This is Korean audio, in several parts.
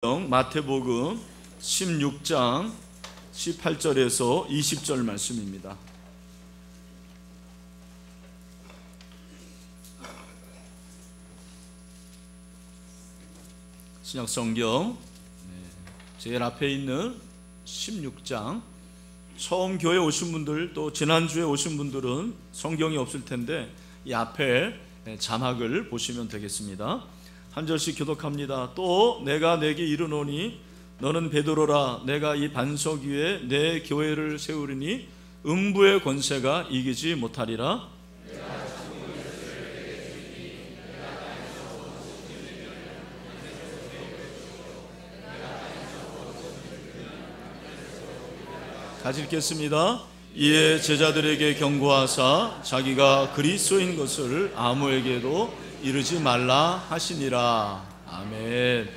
마태복음 16장 18절에서 20절 말씀입니다. 신약성경 제일 앞에 있는 16장, 처음 교회 오신 분들, 또 지난주에 오신 분들은 성경이 없을 텐데 이 앞에 자막을 보시면 되겠습니다. 한 절씩 교독합니다. 또 내가 내게 이르노니 너는 베드로라. 내가 이 반석 위에 내 교회를 세우리니 음부의 권세가 이기지 못하리라. 같이 읽겠습니다. 이에 제자들에게 경고하사 자기가 그리스도인 것을 아무에게도 이르지 말라 하시니라. 아멘.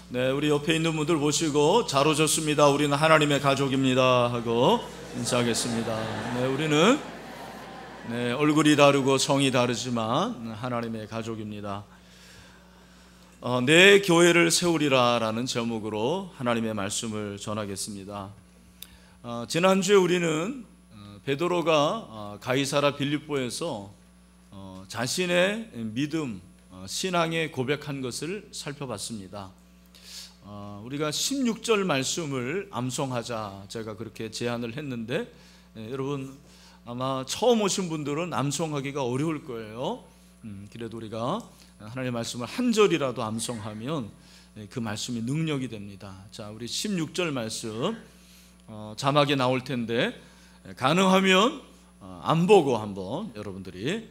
네, 우리 옆에 있는 분들 보시고 잘 오셨습니다. 우리는 하나님의 가족입니다 하고 인사하겠습니다. 네, 우리는 얼굴이 다르고 성이 다르지만 하나님의 가족입니다. 내 교회를 세우리라 라는 제목으로 하나님의 말씀을 전하겠습니다. 지난주에 우리는 베드로가 가이사라 빌립보에서 자신의 믿음, 신앙에 고백한 것을 살펴봤습니다. 우리가 16절 말씀을 암송하자 제가 그렇게 제안을 했는데 여러분 아마 처음 오신 분들은 암송하기가 어려울 거예요. 그래도 우리가 하나님의 말씀을 한 절이라도 암송하면 그 말씀이 능력이 됩니다. 자, 우리 16절 말씀 자막에 나올 텐데 가능하면 안 보고 한번 여러분들이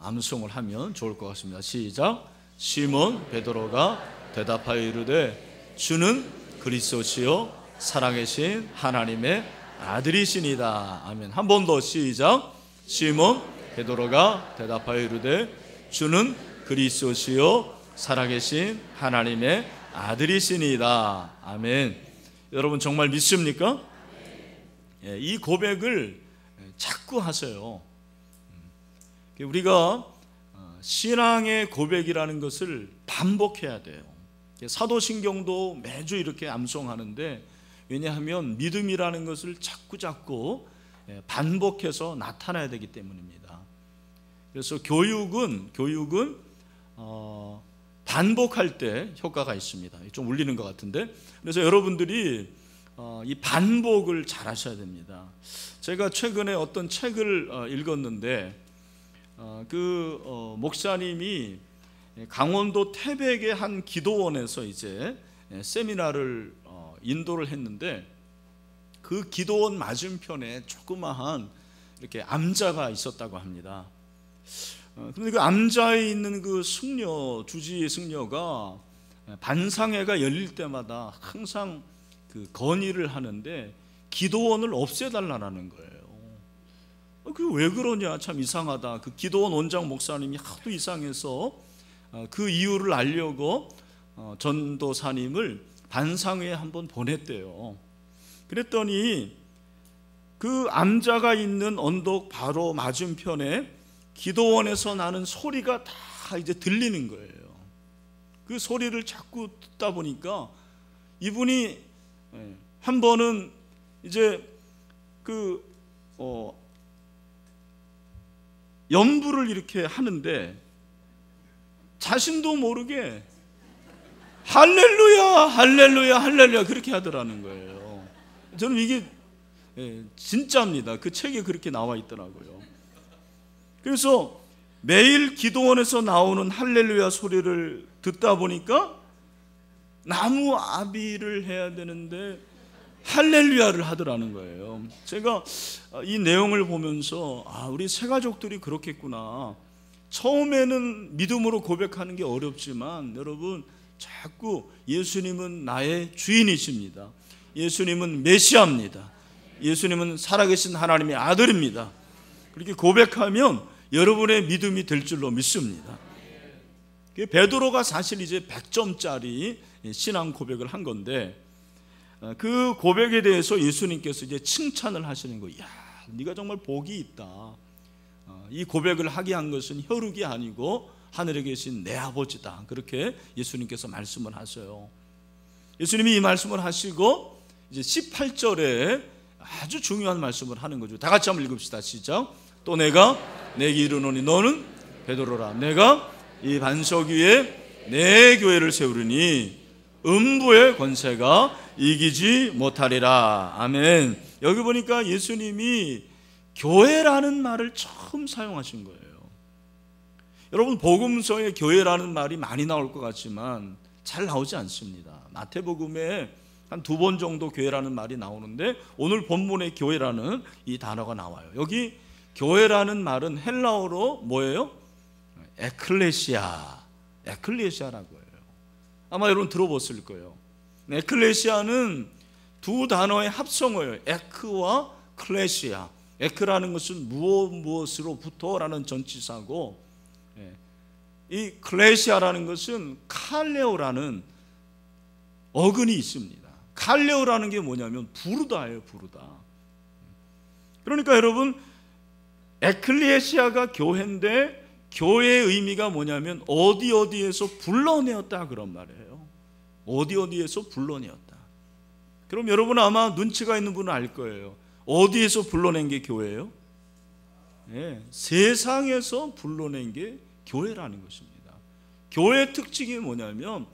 암송을 하면 좋을 것 같습니다. 시작. 시몬 베드로가 대답하여 이르되 주는 그리스도시요 살아계신 하나님의 아들이시니다. 아멘. 한 번 더 시작. 시몬 베드로가 대답하여 이르되 주는 그리스도시요 살아계신 하나님의 아들이시니다. 아멘. 여러분 정말 믿습니까? 이 고백을 자꾸 하세요. 우리가 신앙의 고백이라는 것을 반복해야 돼요. 사도신경도 매주 이렇게 암송하는데, 왜냐하면 믿음이라는 것을 자꾸 반복해서 나타나야 되기 때문입니다. 그래서 교육은 반복할 때 효과가 있습니다. 좀 울리는 것 같은데, 그래서 여러분들이 이 반복을 잘 하셔야 됩니다. 제가 최근에 어떤 책을 읽었는데 목사님이 강원도 태백의 한 기도원에서 이제 세미나를 인도를 했는데, 그 기도원 맞은편에 조그마한 이렇게 암자가 있었다고 합니다. 그런데 그 암자에 있는 그 승려, 주지 승려가 반상회가 열릴 때마다 항상 그 건의를 하는데 기도원을 없애달라는 거예요. 그 왜 그러냐, 참 이상하다. 그 기도원 원장 목사님이 하도 이상해서 그 이유를 알려고 전도사님을 반상회에 한번 보냈대요. 그랬더니 그 암자가 있는 언덕 바로 맞은편에 기도원에서 나는 소리가 다 이제 들리는 거예요. 그 소리를 자꾸 듣다 보니까 이분이 한 번은 이제 연부를 이렇게 하는데 자신도 모르게 할렐루야 할렐루야 할렐루야 그렇게 하더라는 거예요. 저는 이게 진짜입니다. 그 책에 그렇게 나와 있더라고요. 그래서 매일 기도원에서 나오는 할렐루야 소리를 듣다 보니까 나무 아비를 해야 되는데 할렐루야를 하더라는 거예요. 제가 이 내용을 보면서 우리 새가족들이 그렇겠구나. 처음에는 믿음으로 고백하는 게 어렵지만 여러분 자꾸 예수님은 나의 주인이십니다. 예수님은 메시아입니다. 예수님은 살아계신 하나님의 아들입니다. 그렇게 고백하면 여러분의 믿음이 될 줄로 믿습니다. 베드로가 사실 이제 100점짜리 신앙 고백을 한 건데, 그 고백에 대해서 예수님께서 이제 칭찬을 하시는 거예요. 야, 네가 정말 복이 있다. 이 고백을 하게 한 것은 혈육이 아니고 하늘에 계신 내 아버지다. 그렇게 예수님께서 말씀을 하세요. 예수님이 이 말씀을 하시고 이제 18절에 아주 중요한 말씀을 하는 거죠. 다 같이 한번 읽읍시다. 시작. 또 내가 내게 이르노니 너는 베드로라. 내가 이 반석 위에 내 교회를 세우리니 음부의 권세가 이기지 못하리라. 아멘. 여기 보니까 예수님이 교회라는 말을 처음 사용하신 거예요. 여러분, 복음서에 교회라는 말이 많이 나올 것 같지만 잘 나오지 않습니다. 마태복음에 한 2번 정도 교회라는 말이 나오는데 오늘 본문에 교회라는 이 단어가 나와요. 여기 교회라는 말은 헬라어로 뭐예요? 에클레시아라고 해요. 아마 여러분 들어보셨을 거예요. 에클레시아는 두 단어의 합성어예요. 에크와 클레시아. 에크라는 것은 무엇으로부터라는 전치사고, 이 클레시아라는 것은 칼레오라는 어근이 있습니다. 칼레오라는 게 뭐냐면 부르다예요. 부르다. 그러니까 여러분, 에클레시아가 교회인데 교회의 의미가 뭐냐면 어디에서 불러내었다, 그런 말이에요. 어디에서 불러내었다. 그럼 여러분 아마 눈치가 있는 분은 알 거예요. 어디에서 불러낸 게 교회예요? 세상에서 불러낸 게 교회라는 것입니다. 교회의 특징이 뭐냐면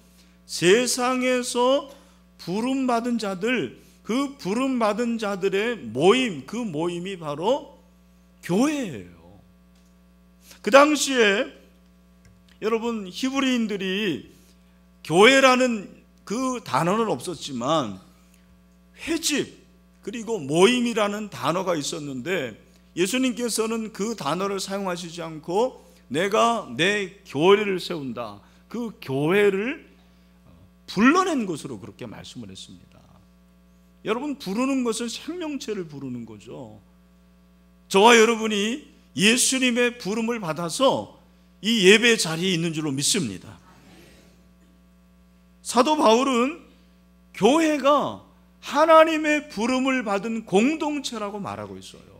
세상에서 부름받은 자들, 그 부름받은 자들의 모임, 그 모임이 바로 교회예요. 그 당시에 여러분 히브리인들이 교회라는 그 단어는 없었지만 회집 그리고 모임이라는 단어가 있었는데 예수님께서는 그 단어를 사용하시지 않고 내가 내 교회를 세운다, 그 교회를 불러낸 것으로 그렇게 말씀을 했습니다. 여러분, 부르는 것은 생명체를 부르는 거죠. 저와 여러분이 예수님의 부름을 받아서 이 예배 자리에 있는 줄로 믿습니다. 사도 바울은 교회가 하나님의 부름을 받은 공동체라고 말하고 있어요.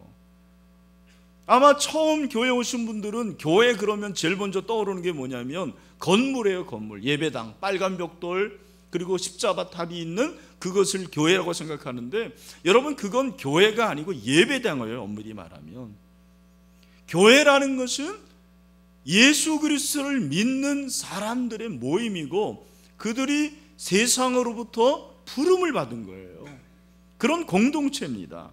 아마 처음 교회 오신 분들은 교회 그러면 제일 먼저 떠오르는 게 뭐냐면 건물이에요. 건물. 예배당, 빨간 벽돌, 그리고 십자가탑이 있는 그것을 교회라고 생각하는데 여러분, 그건 교회가 아니고 예배당이에요. 엄밀히 말하면 교회라는 것은 예수 그리스도를 믿는 사람들의 모임이고 그들이 세상으로부터 부름을 받은 거예요. 그런 공동체입니다.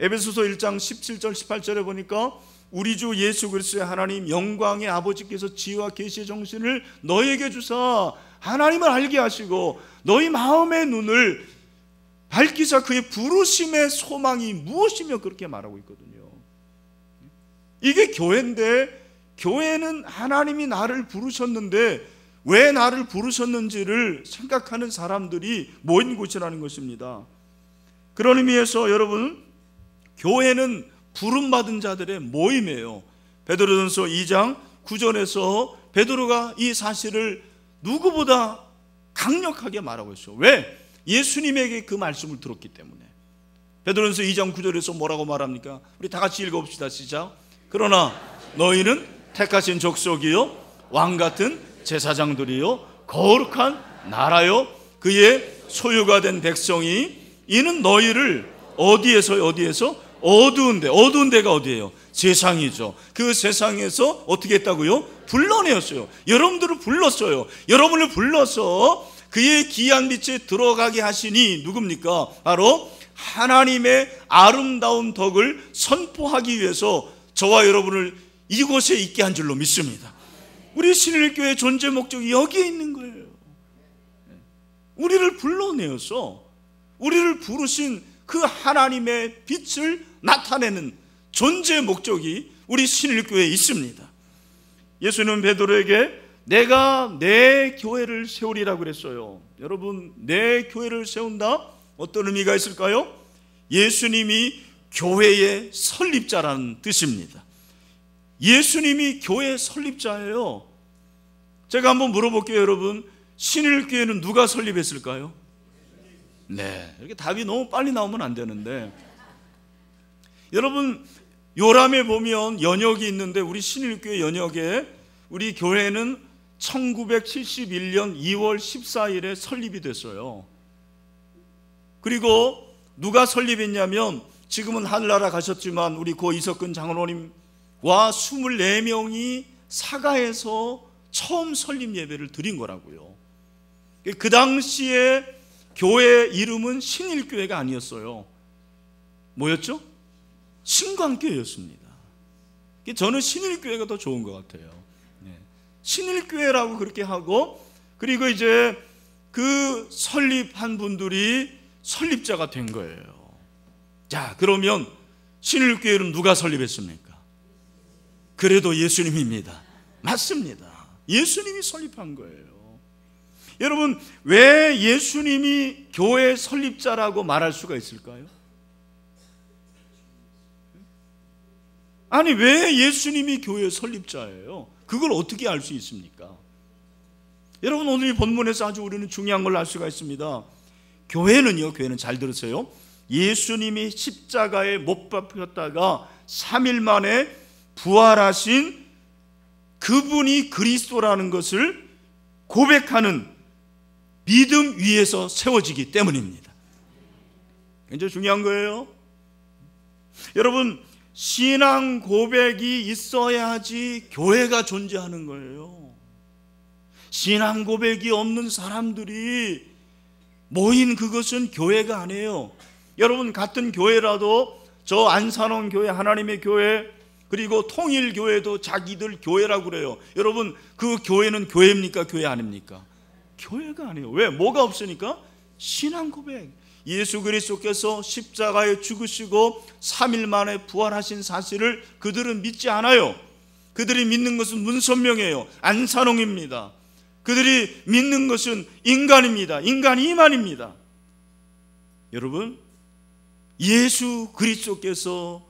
에베소서 1장 17절 18절에 보니까 우리 주 예수 그리스도의 하나님 영광의 아버지께서 지혜와 계시의 정신을 너희에게 주사 하나님을 알게 하시고 너희 마음의 눈을 밝히사 그의 부르심의 소망이 무엇이며 그렇게 말하고 있거든요. 이게 교회인데, 교회는 하나님이 나를 부르셨는데 왜 나를 부르셨는지를 생각하는 사람들이 모인 곳이라는 것입니다. 그런 의미에서 여러분, 교회는 부름받은 자들의 모임이에요. 베드로전서 2장 9절에서 베드로가 이 사실을 누구보다 강력하게 말하고 있어요. 왜? 예수님에게 그 말씀을 들었기 때문에. 베드로전서 2장 9절에서 뭐라고 말합니까? 우리 다 같이 읽어봅시다. 시작. 그러나 너희는 택하신 족속이요 왕같은 제사장들이요 거룩한 나라요 그의 소유가 된 백성이 이는 너희를 어디에서 어두운 데가 어디예요? 세상이죠. 그 세상에서 어떻게 했다고요? 불러내었어요. 여러분들을 불렀어요. 여러분을 불러서 그의 귀한 빛에 들어가게 하시니 누굽니까? 바로 하나님의 아름다운 덕을 선포하기 위해서 저와 여러분을 이곳에 있게 한 줄로 믿습니다. 우리 신일교회 존재 목적이 여기에 있는 거예요. 우리를 불러내어서 우리를 부르신 그 하나님의 빛을 나타내는 존재 목적이 우리 신일교회에 있습니다. 예수님은 베드로에게 내가 내 교회를 세우리라고 그랬어요. 여러분, 내 교회를 세운다? 어떤 의미가 있을까요? 예수님이 교회의 설립자라는 뜻입니다. 예수님이 교회의 설립자예요. 제가 한번 물어볼게요. 여러분, 신일교회는 누가 설립했을까요? 네, 이렇게 답이 너무 빨리 나오면 안 되는데, 여러분, 요람에 보면 연역이 있는데 우리 신일교회 연역에 우리 교회는 1971년 2월 14일에 설립이 됐어요. 그리고 누가 설립했냐면 지금은 하늘나라 가셨지만 우리 고 이석근 장로님과 24명이 사가에서 처음 설립 예배를 드린 거라고요. 그 당시에 교회 이름은 신일교회가 아니었어요. 뭐였죠? 신광교회였습니다. 저는 신일교회가 더 좋은 것 같아요. 신일교회라고 그렇게 하고, 그리고 이제 그 설립한 분들이 설립자가 된 거예요. 자, 그러면 신일교회는 누가 설립했습니까? 그래도 예수님입니다. 맞습니다. 예수님이 설립한 거예요. 여러분, 왜 예수님이 교회 설립자라고 말할 수가 있을까요? 아니, 왜 예수님이 교회 설립자예요? 그걸 어떻게 알 수 있습니까? 여러분, 오늘 이 본문에서 아주 우리는 중요한 걸 알 수가 있습니다. 교회는 잘 들으세요. 예수님이 십자가에 못 박혔다가 3일 만에 부활하신 그분이 그리스도라는 것을 고백하는 믿음 위에서 세워지기 때문입니다. 굉장히 중요한 거예요. 여러분, 신앙 고백이 있어야지 교회가 존재하는 거예요. 신앙 고백이 없는 사람들이 모인 그것은 교회가 아니에요. 여러분, 같은 교회라도 저 안산원 교회, 하나님의 교회, 그리고 통일교회도 자기들 교회라고 그래요. 여러분, 그 교회는 교회입니까? 교회 아닙니까? 교회가 아니에요. 왜? 뭐가 없으니까? 신앙 고백. 예수 그리스도께서 십자가에 죽으시고 3일 만에 부활하신 사실을 그들은 믿지 않아요. 그들이 믿는 것은 문선명이에요. 안산홍입니다. 그들이 믿는 것은 인간입니다. 인간 이만입니다. 여러분, 예수 그리스도께서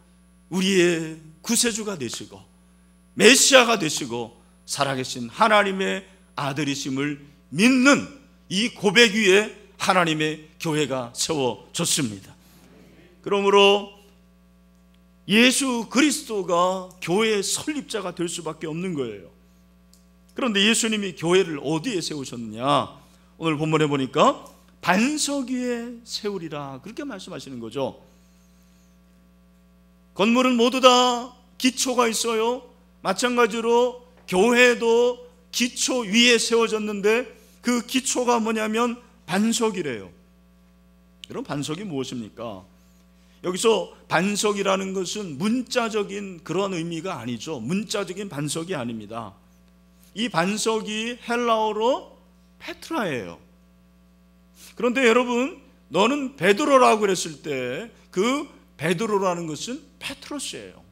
우리의 구세주가 되시고 메시아가 되시고 살아계신 하나님의 아들이심을 믿는 이 고백 위에 하나님의 교회가 세워졌습니다. 그러므로 예수 그리스도가 교회의 설립자가 될 수밖에 없는 거예요. 그런데 예수님이 교회를 어디에 세우셨느냐? 오늘 본문에 보니까 반석 위에 세우리라, 그렇게 말씀하시는 거죠. 건물은 모두 다 기초가 있어요. 마찬가지로 교회도 기초 위에 세워졌는데 그 기초가 뭐냐면 반석이래요. 여러분, 반석이 무엇입니까? 여기서 반석이라는 것은 문자적인 그런 의미가 아니죠. 문자적인 반석이 아닙니다. 이 반석이 헬라어로 페트라예요. 그런데 여러분, 너는 베드로라고 그랬을 때 그 베드로라는 것은 페트로스예요.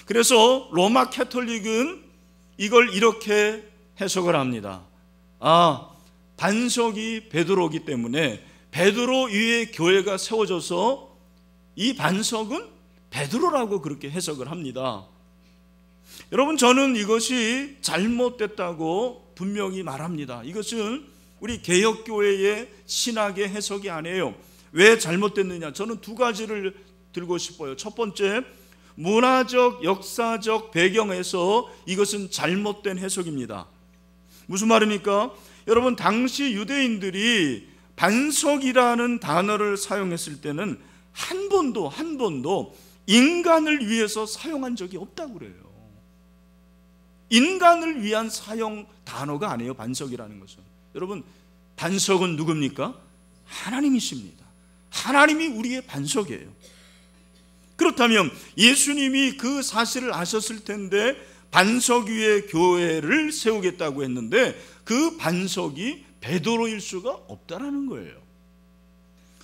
그래서 로마 캐톨릭은 이걸 이렇게 해석을 합니다. 반석이 베드로이기 때문에 베드로 위에 교회가 세워져서 이 반석은 베드로라고 그렇게 해석을 합니다. 여러분, 저는 이것이 잘못됐다고 분명히 말합니다. 이것은 우리 개혁교회의 신학의 해석이 아니에요. 왜 잘못됐느냐? 저는 두 가지를 들고 싶어요. 첫 번째, 문화적, 역사적 배경에서 이것은 잘못된 해석입니다. 무슨 말입니까? 여러분, 당시 유대인들이 반석이라는 단어를 사용했을 때는 한 번도 인간을 위해서 사용한 적이 없다고 그래요. 인간을 위한 사용 단어가 아니에요, 반석이라는 것은. 여러분, 반석은 누굽니까? 하나님이십니다. 하나님이 우리의 반석이에요. 그렇다면 예수님이 그 사실을 아셨을 텐데 반석 위에 교회를 세우겠다고 했는데 그 반석이 베드로일 수가 없다라는 거예요.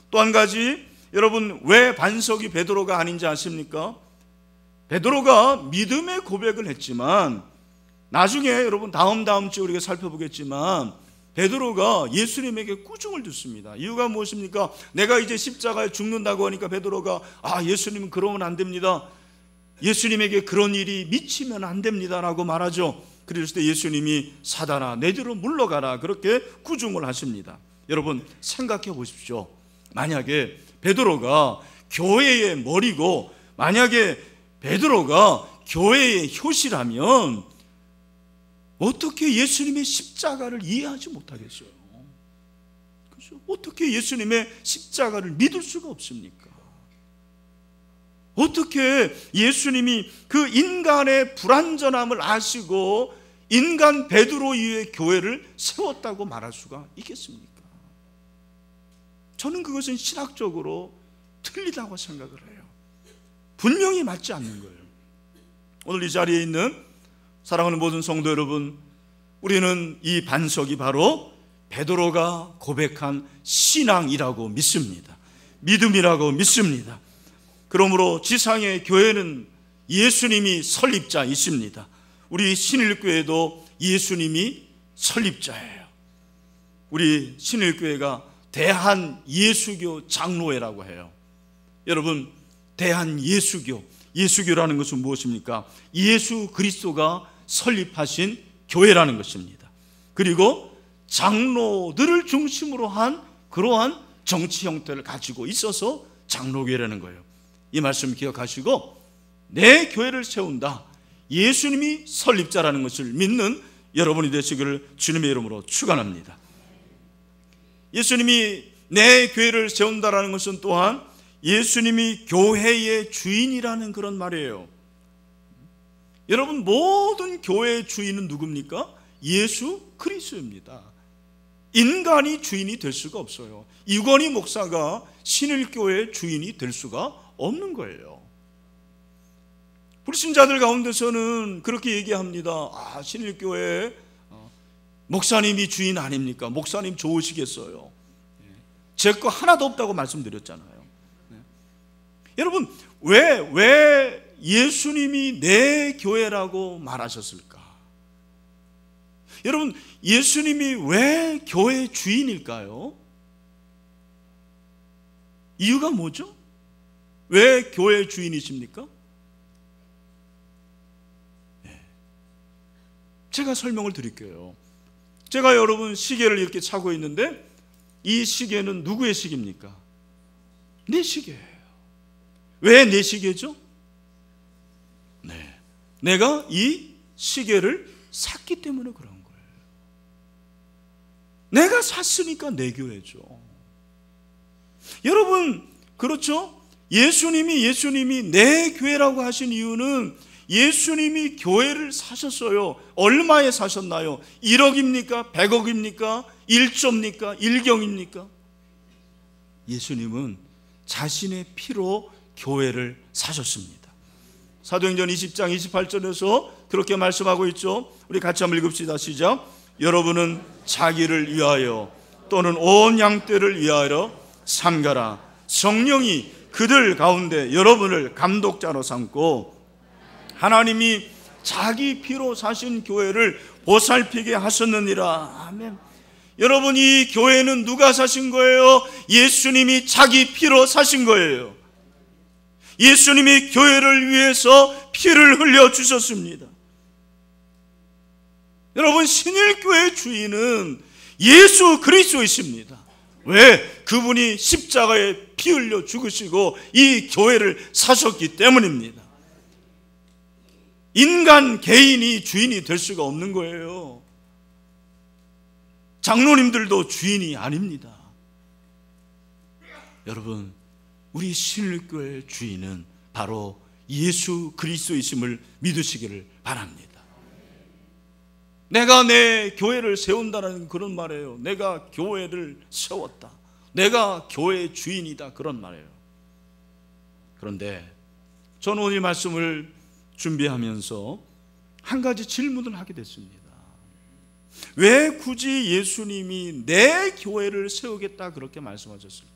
또 한 가지, 여러분, 왜 반석이 베드로가 아닌지 아십니까? 베드로가 믿음의 고백을 했지만 나중에 여러분 다음 주에 우리가 살펴보겠지만 베드로가 예수님에게 꾸중을 듣습니다. 이유가 무엇입니까? 내가 이제 십자가에 죽는다고 하니까 베드로가 예수님은 그러면 안 됩니다. 예수님에게 그런 일이 미치면 안 됩니다 라고 말하죠. 그랬을 때 예수님이 사단아 내 뒤로 물러가라, 그렇게 꾸중을 하십니다. 여러분, 생각해 보십시오. 만약에 베드로가 교회의 머리고 만약에 베드로가 교회의 효시라면 어떻게 예수님의 십자가를 이해하지 못하겠어요? 그렇죠? 어떻게 예수님의 십자가를 믿을 수가 없습니까? 어떻게 예수님이 그 인간의 불완전함을 아시고 인간 베드로 위에 교회를 세웠다고 말할 수가 있겠습니까? 저는 그것은 신학적으로 틀리다고 생각을 해요. 분명히 맞지 않는 거예요. 오늘 이 자리에 있는 사랑하는 모든 성도 여러분, 우리는 이 반석이 바로 베드로가 고백한 신앙이라고 믿습니다. 믿음이라고 믿습니다. 그러므로 지상의 교회는 예수님이 설립자이십니다. 우리 신일교회도 예수님이 설립자예요. 우리 신일교회가 대한예수교 장로회라고 해요. 여러분, 대한예수교, 예수교라는 것은 무엇입니까? 예수 그리스도가 설립하신 교회라는 것입니다. 그리고 장로들을 중심으로 한 그러한 정치 형태를 가지고 있어서 장로교회라는 거예요. 이 말씀 기억하시고 내 교회를 세운다, 예수님이 설립자라는 것을 믿는 여러분이 되시기를 주님의 이름으로 축원합니다. 예수님이 내 교회를 세운다라는 것은 또한 예수님이 교회의 주인이라는 그런 말이에요. 여러분, 모든 교회의 주인은 누굽니까? 예수 그리스도입니다. 인간이 주인이 될 수가 없어요. 이건희 목사가 신일교회의 주인이 될 수가 없는 거예요. 불신자들 가운데서는 그렇게 얘기합니다. 신일교회 목사님이 주인 아닙니까? 목사님 좋으시겠어요? 제 거 하나도 없다고 말씀드렸잖아요. 여러분, 왜 예수님이 내 교회라고 말하셨을까? 여러분, 예수님이 왜 교회의 주인일까요? 이유가 뭐죠? 왜 교회의 주인이십니까? 제가 설명을 드릴게요. 제가 여러분 시계를 이렇게 차고 있는데 이 시계는 누구의 시계입니까? 내 시계예요. 왜 내 시계죠? 내가 이 시계를 샀기 때문에 그런 거예요. 내가 샀으니까 내 교회죠. 여러분, 그렇죠? 예수님이 내 교회라고 하신 이유는 예수님이 교회를 사셨어요. 얼마에 사셨나요? 1억입니까? 100억입니까? 1조입니까? 1경입니까? 예수님은 자신의 피로 교회를 사셨습니다. 사도행전 20장 28절에서 그렇게 말씀하고 있죠. 우리 같이 한번 읽읍시다. 시작. 여러분은 자기를 위하여 또는 온 양떼를 위하여 삼가라. 성령이 그들 가운데 여러분을 감독자로 삼고 하나님이 자기 피로 사신 교회를 보살피게 하셨느니라. 아멘. 여러분, 이 교회는 누가 사신 거예요? 예수님이 자기 피로 사신 거예요. 예수님이 교회를 위해서 피를 흘려 주셨습니다. 여러분, 신일교회의 주인은 예수 그리스도이십니다. 왜? 그분이 십자가에 피 흘려 죽으시고 이 교회를 사셨기 때문입니다. 인간 개인이 주인이 될 수가 없는 거예요. 장로님들도 주인이 아닙니다. 여러분, 우리 신일교회의 주인은 바로 예수 그리스도이심을 믿으시기를 바랍니다. 내가 내 교회를 세운다는 그런 말이에요. 내가 교회를 세웠다, 내가 교회의 주인이다, 그런 말이에요. 그런데 저는 오늘 이 말씀을 준비하면서 한 가지 질문을 하게 됐습니다. 왜 굳이 예수님이 내 교회를 세우겠다 그렇게 말씀하셨을까?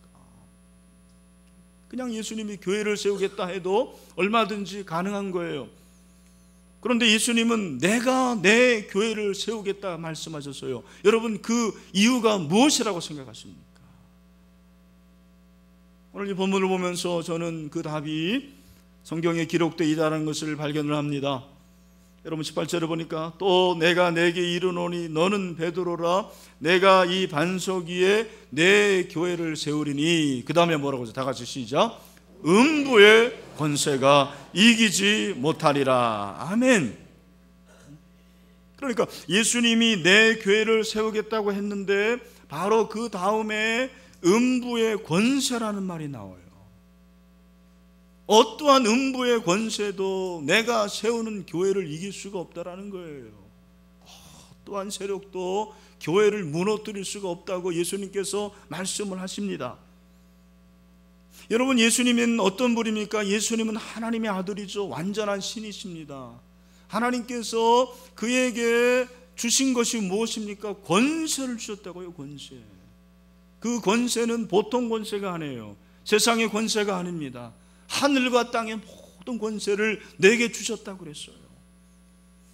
그냥 예수님이 교회를 세우겠다 해도 얼마든지 가능한 거예요. 그런데 예수님은 내가 내 교회를 세우겠다 말씀하셨어요. 여러분, 그 이유가 무엇이라고 생각하십니까? 오늘 이 본문을 보면서 저는 그 답이 성경에 기록되어 있다는 것을 발견을 합니다. 여러분, 18절에 보니까 또 내가 내게 이르노니 너는 베드로라, 내가 이 반석 위에 내 교회를 세우리니, 그 다음에 뭐라고 하죠? 다 같이 시작. 음부의 권세가 이기지 못하리라. 아멘. 그러니까 예수님이 내 교회를 세우겠다고 했는데 바로 그 다음에 음부의 권세라는 말이 나와요. 어떠한 음부의 권세도 내가 세우는 교회를 이길 수가 없다라는 거예요. 어떠한 세력도 교회를 무너뜨릴 수가 없다고 예수님께서 말씀을 하십니다. 여러분, 예수님은 어떤 분입니까? 예수님은 하나님의 아들이죠. 완전한 신이십니다. 하나님께서 그에게 주신 것이 무엇입니까? 권세를 주셨다고요. 권세. 그 권세는 보통 권세가 아니에요. 세상의 권세가 아닙니다. 하늘과 땅의 모든 권세를 내게 주셨다고 그랬어요.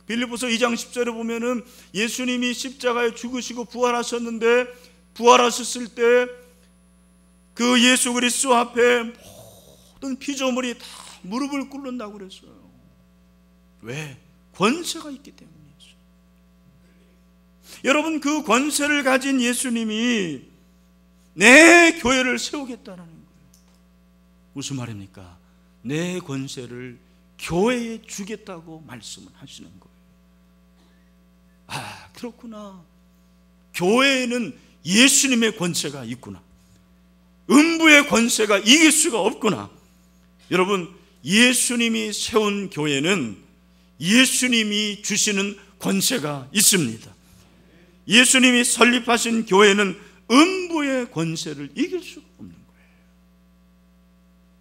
빌립보서 2장 10절에 보면은 예수님이 십자가에 죽으시고 부활하셨는데, 부활하셨을 때 그 예수 그리스도 앞에 모든 피조물이 다 무릎을 꿇는다고 그랬어요. 왜? 권세가 있기 때문이죠. 여러분, 그 권세를 가진 예수님이 내 교회를 세우겠다는 거예요. 무슨 말입니까? 내 권세를 교회에 주겠다고 말씀을 하시는 거예요. 아, 그렇구나. 교회에는 예수님의 권세가 있구나. 음부의 권세가 이길 수가 없구나. 여러분, 예수님이 세운 교회는 예수님이 주시는 권세가 있습니다. 예수님이 설립하신 교회는 음부의 권세를 이길 수가 없는 거예요.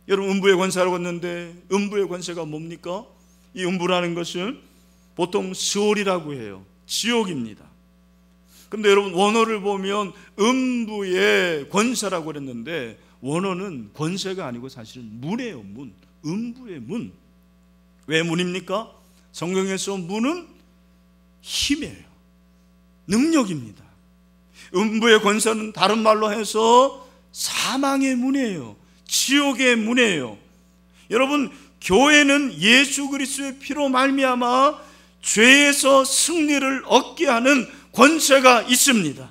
여러분, 음부의 권세라고 했는데 음부의 권세가 뭡니까? 이 음부라는 것은 보통 스올이라고 해요. 지옥입니다. 그런데 여러분, 원어를 보면 음부의 권세라고 그랬는데 원어는 권세가 아니고 사실은 문이에요. 문. 음부의 문. 왜 문입니까? 성경에서 문은 힘이에요. 능력입니다. 음부의 권세는 다른 말로 해서 사망의 문이에요. 지옥의 문이에요. 여러분, 교회는 예수 그리스도의 피로 말미암아 죄에서 승리를 얻게 하는 권세가 있습니다.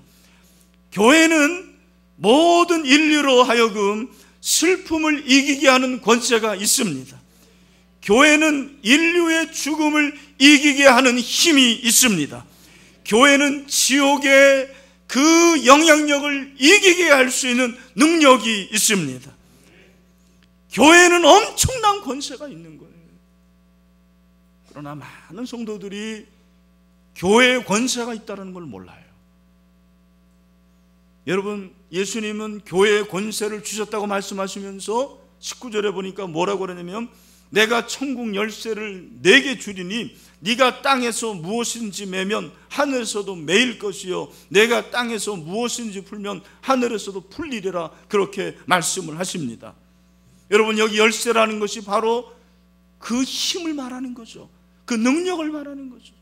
교회는 모든 인류로 하여금 슬픔을 이기게 하는 권세가 있습니다. 교회는 인류의 죽음을 이기게 하는 힘이 있습니다. 교회는 지옥의 그 영향력을 이기게 할 수 있는 능력이 있습니다. 교회는 엄청난 권세가 있는 거예요. 그러나 많은 성도들이 교회에 권세가 있다는 걸 몰라요. 여러분, 예수님은 교회에 권세를 주셨다고 말씀하시면서 19절에 보니까 뭐라고 그러냐면, 내가 천국 열쇠를 내게 주리니 네가 땅에서 무엇인지 매면 하늘에서도 매일 것이요, 내가 땅에서 무엇인지 풀면 하늘에서도 풀리리라, 그렇게 말씀을 하십니다. 여러분, 여기 열쇠라는 것이 바로 그 힘을 말하는 거죠. 그 능력을 말하는 거죠.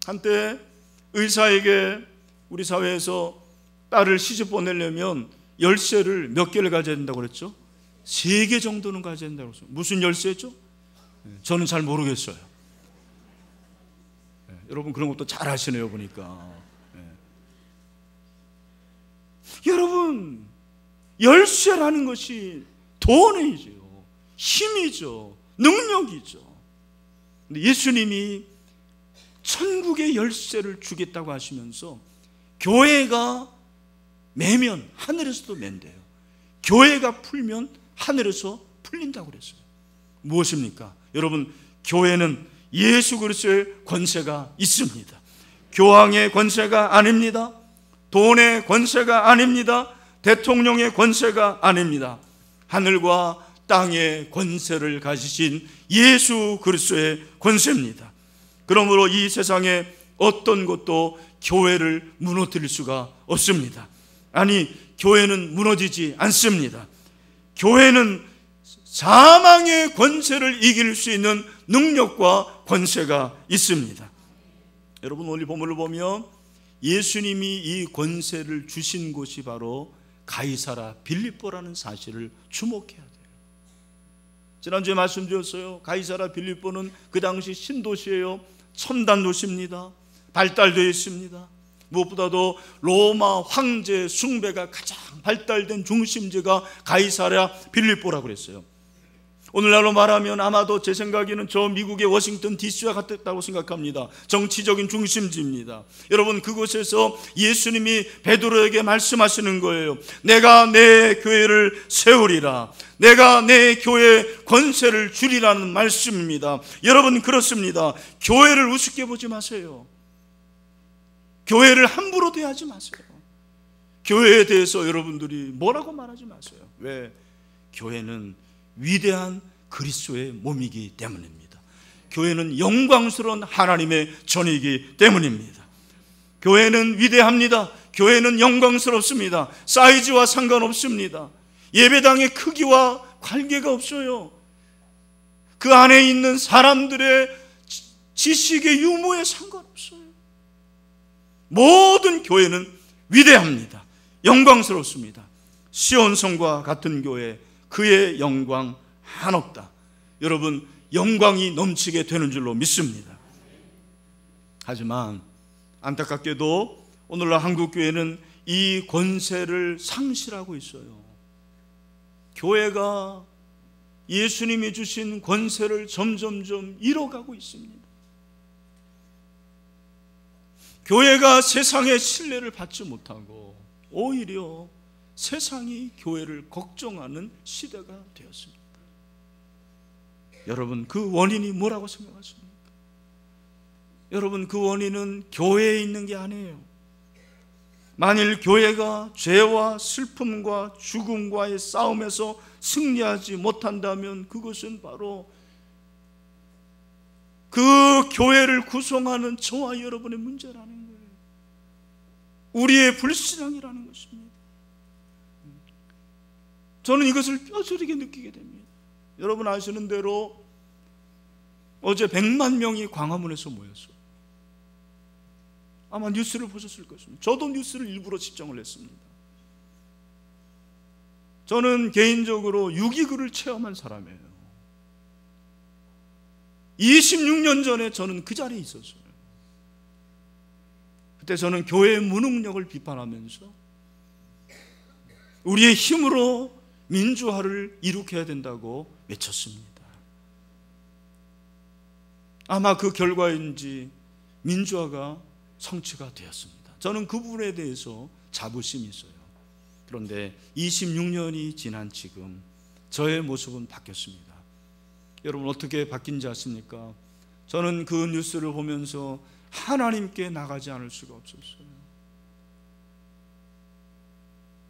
한때 의사에게 우리 사회에서 딸을 시집 보내려면 열쇠를 몇 개를 가져야 된다고 그랬죠? 3개 정도는 가져야 된다고 그랬어요. 무슨 열쇠죠? 저는 잘 모르겠어요. 여러분, 그런 것도 잘 아시네요, 보니까. 여러분, 열쇠라는 것이 돈이죠, 힘이죠, 능력이죠. 근데 예수님이 천국의 열쇠를 주겠다고 하시면서 교회가 매면 하늘에서도 맨대요. 교회가 풀면 하늘에서 풀린다고 그랬어요. 무엇입니까? 여러분, 교회는 예수 그리스도의 권세가 있습니다. 교황의 권세가 아닙니다. 돈의 권세가 아닙니다. 대통령의 권세가 아닙니다. 하늘과 땅의 권세를 가지신 예수 그리스도의 권세입니다. 그러므로 이 세상에 어떤 것도 교회를 무너뜨릴 수가 없습니다. 아니, 교회는 무너지지 않습니다. 교회는 사망의 권세를 이길 수 있는 능력과 권세가 있습니다. 여러분, 오늘 본문을 보면 예수님이 이 권세를 주신 곳이 바로 가이사라 빌립보라는 사실을 주목해야 돼요. 지난주에 말씀드렸어요. 가이사라 빌립보는 그 당시 신도시예요. 첨단 도시입니다. 발달되어 있습니다. 무엇보다도 로마 황제 숭배가 가장 발달된 중심지가 가이사랴 빌립보라고 그랬어요. 오늘날로 말하면 아마도 제 생각에는 저 미국의 워싱턴 DC와 같았다고 생각합니다. 정치적인 중심지입니다. 여러분, 그곳에서 예수님이 베드로에게 말씀하시는 거예요. 내가 내 교회를 세우리라. 내가 내 교회에 권세를 주리라는 말씀입니다. 여러분, 그렇습니다. 교회를 우습게 보지 마세요. 교회를 함부로 대하지 마세요. 교회에 대해서 여러분들이 뭐라고 말하지 마세요. 왜? 교회는 위대한 그리스도의 몸이기 때문입니다. 교회는 영광스러운 하나님의 전이기 때문입니다. 교회는 위대합니다. 교회는 영광스럽습니다. 사이즈와 상관없습니다. 예배당의 크기와 관계가 없어요. 그 안에 있는 사람들의 지식의 유무에 상관없어요. 모든 교회는 위대합니다. 영광스럽습니다. 시온성과 같은 교회, 그의 영광 한없다. 여러분, 영광이 넘치게 되는 줄로 믿습니다. 하지만 안타깝게도 오늘날 한국교회는 이 권세를 상실하고 있어요. 교회가 예수님이 주신 권세를 점점점 잃어가고 있습니다. 교회가 세상의 신뢰를 받지 못하고 오히려 세상이 교회를 걱정하는 시대가 되었습니다. 여러분, 그 원인이 뭐라고 생각하십니까? 여러분, 그 원인은 교회에 있는 게 아니에요. 만일 교회가 죄와 슬픔과 죽음과의 싸움에서 승리하지 못한다면 그것은 바로 그 교회를 구성하는 저와 여러분의 문제라는 거예요. 우리의 불신앙이라는 것입니다. 저는 이것을 뼈저리게 느끼게 됩니다. 여러분 아시는 대로 어제 100만 명이 광화문에서 모였어요. 아마 뉴스를 보셨을 것입니다. 저도 뉴스를 일부러 시청을 했습니다. 저는 개인적으로 6.29를 체험한 사람이에요. 26년 전에 저는 그 자리에 있었어요. 그때 저는 교회의 무능력을 비판하면서 우리의 힘으로 민주화를 이룩해야 된다고 외쳤습니다. 아마 그 결과인지 민주화가 성취가 되었습니다. 저는 그 부분에 대해서 자부심이 있어요. 그런데 26년이 지난 지금 저의 모습은 바뀌었습니다. 여러분, 어떻게 바뀐지 아십니까? 저는 그 뉴스를 보면서 하나님께 나가지 않을 수가 없었어요.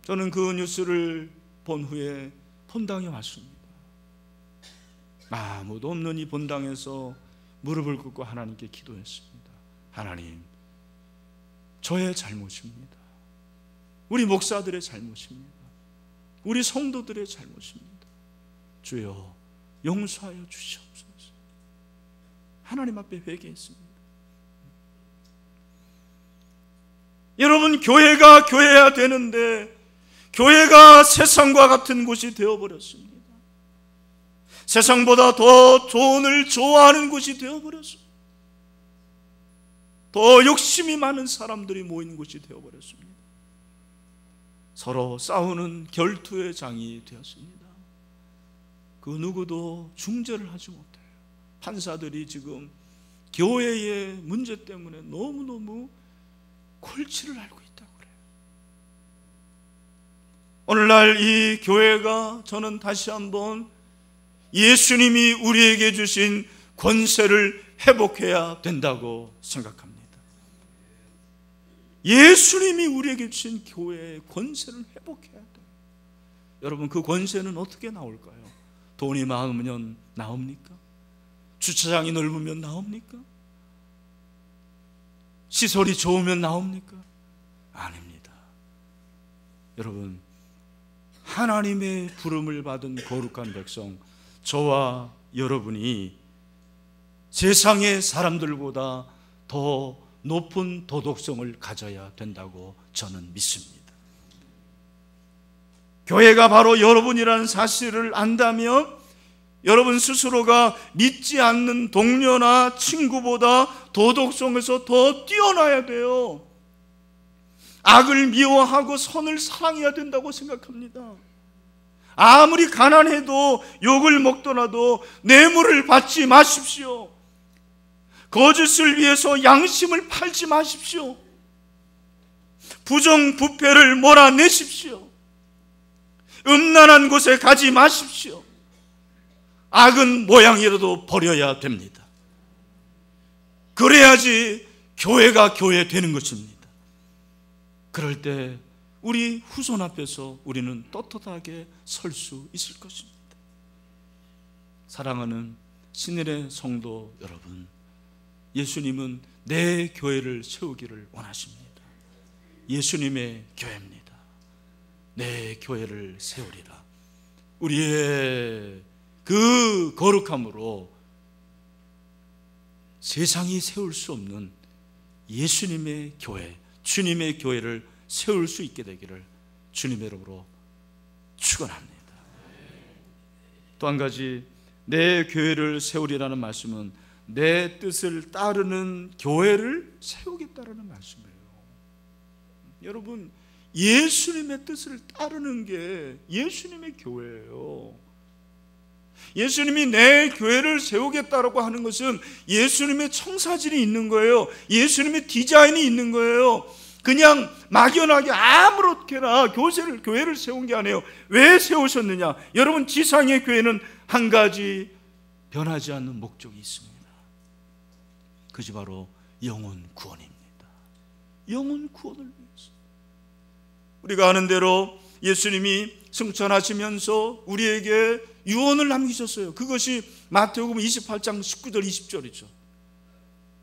저는 그 뉴스를 본 후에 본당에 왔습니다. 아무도 없는 이 본당에서 무릎을 꿇고 하나님께 기도했습니다. 하나님, 저의 잘못입니다. 우리 목사들의 잘못입니다. 우리 성도들의 잘못입니다. 주여, 용서하여 주시옵소서. 하나님 앞에 회개했습니다. 여러분, 교회가 교회야 되는데 교회가 세상과 같은 곳이 되어버렸습니다. 세상보다 더 돈을 좋아하는 곳이 되어버렸습니다. 더 욕심이 많은 사람들이 모인 곳이 되어버렸습니다. 서로 싸우는 결투의 장이 되었습니다. 그 누구도 중재를 하지 못해요. 판사들이 지금 교회의 문제 때문에 너무너무 골치를 앓고 있다고 그래요. 오늘날 이 교회가, 저는 다시 한번 예수님이 우리에게 주신 권세를 회복해야 된다고 생각합니다. 예수님이 우리에게 주신 교회의 권세를 회복해야 돼요. 여러분, 그 권세는 어떻게 나올까요? 돈이 많으면 나옵니까? 주차장이 넓으면 나옵니까? 시설이 좋으면 나옵니까? 아닙니다. 여러분, 하나님의 부름을 받은 거룩한 백성, 저와 여러분이 세상의 사람들보다 더 높은 도덕성을 가져야 된다고 저는 믿습니다. 교회가 바로 여러분이라는 사실을 안다면 여러분 스스로가 믿지 않는 동료나 친구보다 도덕성에서 더 뛰어나야 돼요. 악을 미워하고 선을 사랑해야 된다고 생각합니다. 아무리 가난해도 욕을 먹더라도 뇌물을 받지 마십시오. 거짓을 위해서 양심을 팔지 마십시오. 부정부패를 몰아내십시오. 음란한 곳에 가지 마십시오. 악은 모양이라도 버려야 됩니다. 그래야지 교회가 교회 되는 것입니다. 그럴 때 우리 후손 앞에서 우리는 떳떳하게 설 수 있을 것입니다. 사랑하는 신일의 성도 여러분, 예수님은 내 교회를 세우기를 원하십니다. 예수님의 교회입니다. 내 교회를 세우리라. 우리의 그 거룩함으로 세상이 세울 수 없는 예수님의 교회, 주님의 교회를 세울 수 있게 되기를 주님의 이름으로 축원합니다. 또 한 가지, 내 교회를 세우리라는 말씀은 내 뜻을 따르는 교회를 세우겠다라는 말씀이에요. 여러분, 예수님의 뜻을 따르는 게 예수님의 교회예요. 예수님이 내 교회를 세우겠다라고 하는 것은 예수님의 청사진이 있는 거예요. 예수님의 디자인이 있는 거예요. 그냥 막연하게 아무렇게나 교회를 세운 게 아니에요. 왜 세우셨느냐? 여러분, 지상의 교회는 한 가지 변하지 않는 목적이 있습니다. 그것이 바로 영혼 구원입니다. 영혼 구원을 위해서. 우리가 아는 대로 예수님이 승천하시면서 우리에게 유언을 남기셨어요. 그것이 마태복음 28장 19절 20절이죠.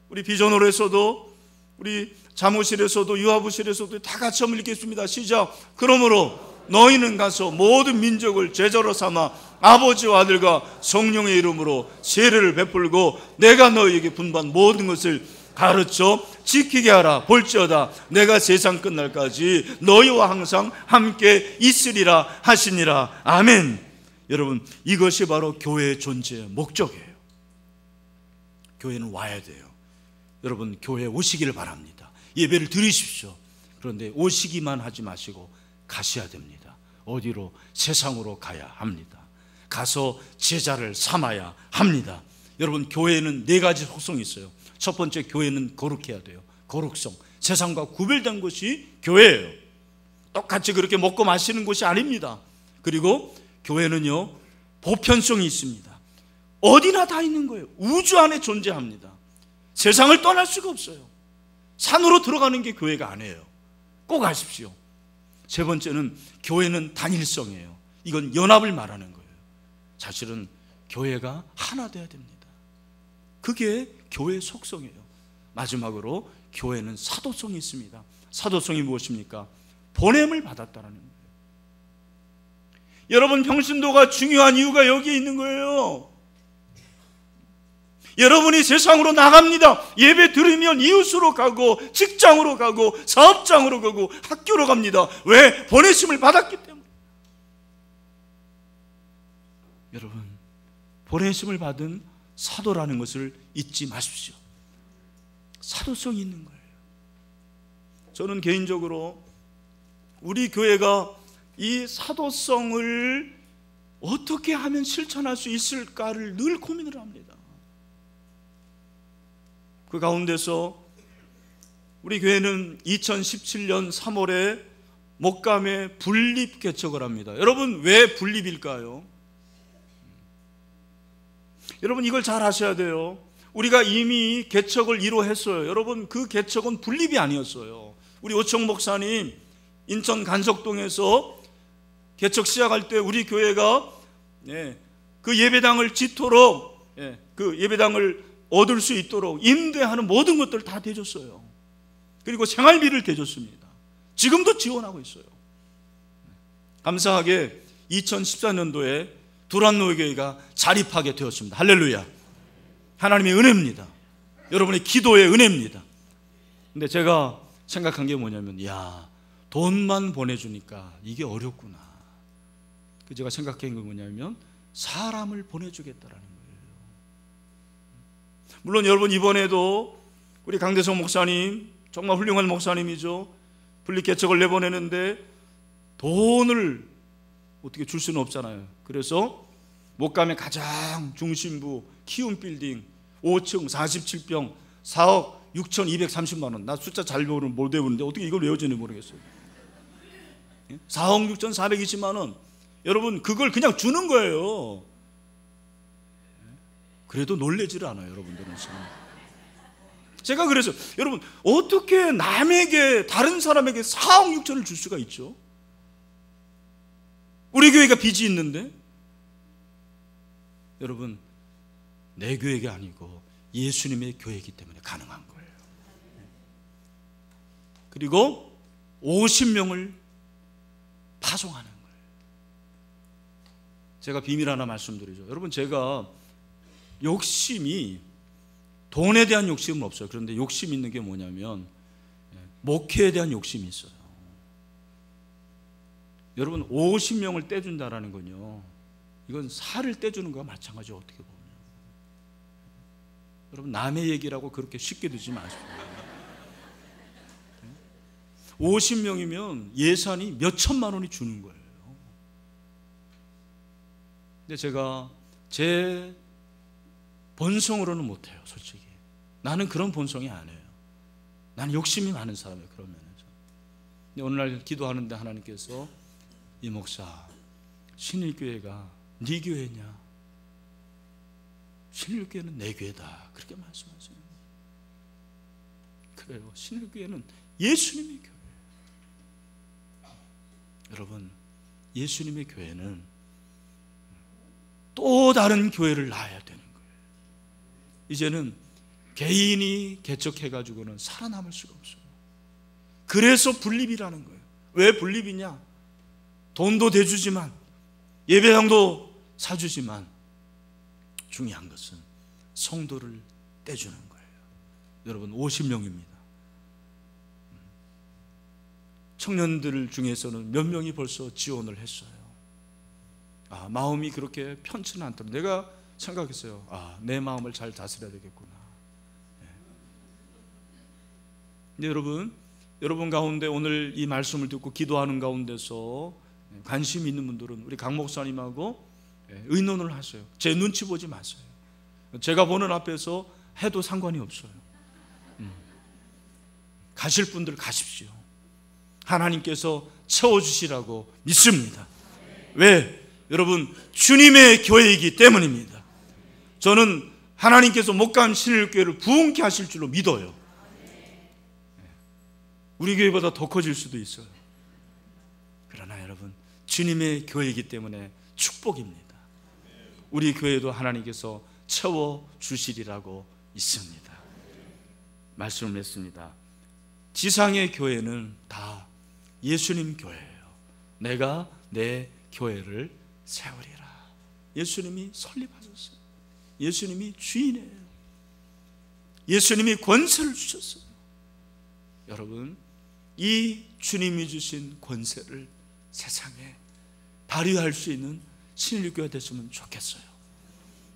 우리 비전홀에서도, 우리 사무실에서도, 유아부실에서도 다 같이 한번 읽겠습니다. 시작. 그러므로 너희는 가서 모든 민족을 제자로 삼아 아버지와 아들과 성령의 이름으로 세례를 베풀고 내가 너희에게 분부한 모든 것을 가르쳐 지키게 하라. 볼지어다 내가 세상 끝날까지 너희와 항상 함께 있으리라 하시니라. 아멘. 여러분, 이것이 바로 교회의 존재의 목적이에요. 교회는 와야 돼요. 여러분, 교회에 오시기를 바랍니다. 예배를 드리십시오. 그런데 오시기만 하지 마시고 가셔야 됩니다. 어디로? 세상으로 가야 합니다. 가서 제자를 삼아야 합니다. 여러분, 교회에는 네 가지 속성이 있어요. 첫 번째, 교회는 거룩해야 돼요. 거룩성. 세상과 구별된 것이 교회예요. 똑같이 그렇게 먹고 마시는 곳이 아닙니다. 그리고 교회는요, 보편성이 있습니다. 어디나 다 있는 거예요. 우주 안에 존재합니다. 세상을 떠날 수가 없어요. 산으로 들어가는 게 교회가 아니에요. 꼭 아십시오. 세 번째는 교회는 단일성이에요. 이건 연합을 말하는 거예요. 사실은 교회가 하나 돼야 됩니다. 그게 교회의 속성이에요. 마지막으로 교회는 사도성이 있습니다. 사도성이 무엇입니까? 보냄을 받았다는 거예요. 여러분, 평신도가 중요한 이유가 여기에 있는 거예요. 여러분이 세상으로 나갑니다. 예배 들으면 이웃으로 가고, 직장으로 가고, 사업장으로 가고, 학교로 갑니다. 왜? 보내심을 받았기 때문에. 여러분, 보내심을 받은 사도라는 것을 잊지 마십시오. 사도성이 있는 거예요. 저는 개인적으로 우리 교회가 이 사도성을 어떻게 하면 실천할 수 있을까를 늘 고민을 합니다. 그 가운데서 우리 교회는 2017년 3월에 목감에 분립 개척을 합니다. 여러분, 왜 분립일까요? 여러분, 이걸 잘 아셔야 돼요. 우리가 이미 개척을 1호 했어요. 여러분, 그 개척은 분립이 아니었어요. 우리 오청 목사님 인천 간석동에서 개척 시작할 때 우리 교회가 그 예배당을 짓도록, 그 예배당을 얻을 수 있도록 임대하는 모든 것들을 다 대줬어요. 그리고 생활비를 대줬습니다. 지금도 지원하고 있어요. 감사하게 2014년도에 두란노교회가 자립하게 되었습니다. 할렐루야. 하나님의 은혜입니다. 여러분의 기도의 은혜입니다. 근데 제가 생각한 게 뭐냐면, 돈만 보내주니까 이게 어렵구나. 제가 생각한 게 뭐냐면, 사람을 보내주겠다라는 거예요. 물론 여러분, 이번에도 우리 강대성 목사님, 정말 훌륭한 목사님이죠. 분립개척을 내보내는데 돈을 어떻게 줄 수는 없잖아요. 그래서 목감의 가장 중심부 키움 빌딩 5층 47평 4억 6,230만 원. 나 숫자 잘 배우는 못 외우는데 어떻게 이걸 외워지는지 모르겠어요. 4억 6,420만 원. 여러분 그걸 그냥 주는 거예요. 그래도 놀래지를 않아요, 여러분들은. 제가 그래서 여러분 어떻게 남에게 다른 사람에게 4억 6천을 줄 수가 있죠? 우리 교회가 빚이 있는데. 여러분 내 교회가 아니고 예수님의 교회이기 때문에 가능한 거예요. 그리고 50명을 파송하는 거예요. 제가 비밀 하나 말씀드리죠. 여러분 제가 욕심이 돈에 대한 욕심은 없어요. 그런데 욕심 있는 게 뭐냐면 목회에 대한 욕심이 있어요. 여러분 50명을 떼준다라는 건요, 이건 살을 떼주는 거와 마찬가지죠. 어떻게 보면 여러분 남의 얘기라고 그렇게 쉽게 듣지 마십시오. 50명이면 예산이 몇 천만 원이 주는 거예요. 근데 제가 제 본성으로는 못해요, 솔직히. 나는 그런 본성이 아니에요. 나는 욕심이 많은 사람이에요, 그런 면에서. 근데 오늘날 기도하는데 하나님께서 이 목사, 신일교회가 네 교회냐? 신일교회는 내 교회다, 그렇게 말씀하세요. 그래요, 신일교회는 예수님의 교회예요. 여러분 예수님의 교회는 또 다른 교회를 낳아야 되는 거예요. 이제는 개인이 개척해가지고는 살아남을 수가 없어요. 그래서 분립이라는 거예요. 왜 분립이냐? 돈도 대주지만 예배당도 사주지만 중요한 것은 성도를 떼주는 거예요. 여러분 50명입니다. 청년들 중에서는 몇 명이 벌써 지원을 했어요. 마음이 그렇게 편치는 않더라고요. 내가 생각했어요. 내 마음을 잘 다스려야 되겠구나. 근데 여러분 가운데 오늘 이 말씀을 듣고 기도하는 가운데서 관심 있는 분들은 우리 강 목사님하고 의논을 하세요. 제 눈치 보지 마세요. 제가 보는 앞에서 해도 상관이 없어요. 가실 분들 가십시오. 하나님께서 채워주시라고 믿습니다. 왜? 여러분 주님의 교회이기 때문입니다. 저는 하나님께서 목감 신일교회를 부흥케 하실 줄로 믿어요. 우리 교회보다 더 커질 수도 있어요. 그러나 여러분 주님의 교회이기 때문에 축복입니다. 우리 교회도 하나님께서 채워주시리라고 믿습니다. 말씀을 했습니다. 지상의 교회는 다 예수님 교회예요. 내가 내 교회를 세우리라. 예수님이 설립하셨어요. 예수님이 주인이에요. 예수님이 권세를 주셨어요. 여러분 이 주님이 주신 권세를 세상에 발휘할 수 있는 신일교회가 됐으면 좋겠어요.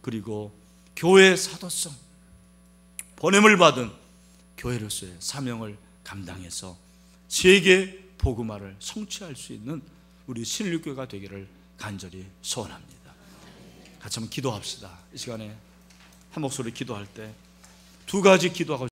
그리고 교회 사도성, 보냄을 받은 교회로서의 사명을 감당해서 세계 복음화를 성취할 수 있는 우리 신일교회가 되기를 간절히 소원합니다. 같이 한번 기도합시다. 이 시간에 한 목소리 기도할 때 두 가지 기도하고